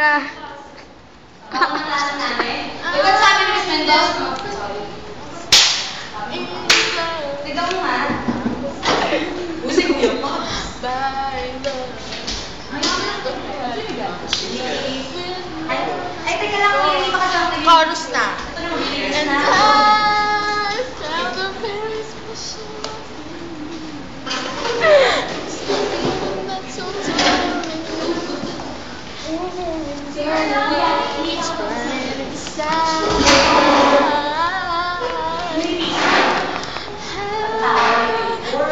Baka malaman namin. Di ba sabi ni Miss Mendoza? Tignan mo nga. Uy, kuya pa. Ay, teka lang. Hindi pa kasi ako naging... Chorus na. And I found a very special something that's so it's burning inside.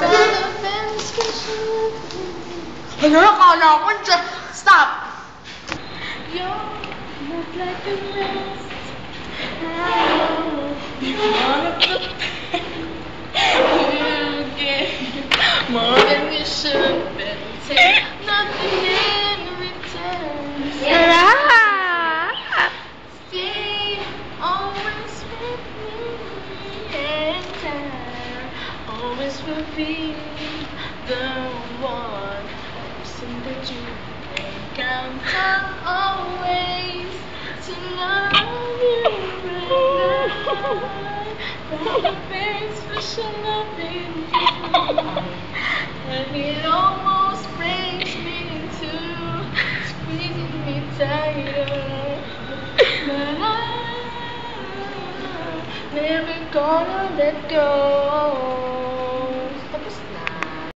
Found a very special Ano na kala ko dyan? Stop! You're not like the rest. You're one of the you get more than you should, but take nothing in return. Stay always with me, and time always will be the one person that you can count on always to love you right now. Found a very special love in you, and it almost brings me to squeezing me tighter. But I'm never gonna let go.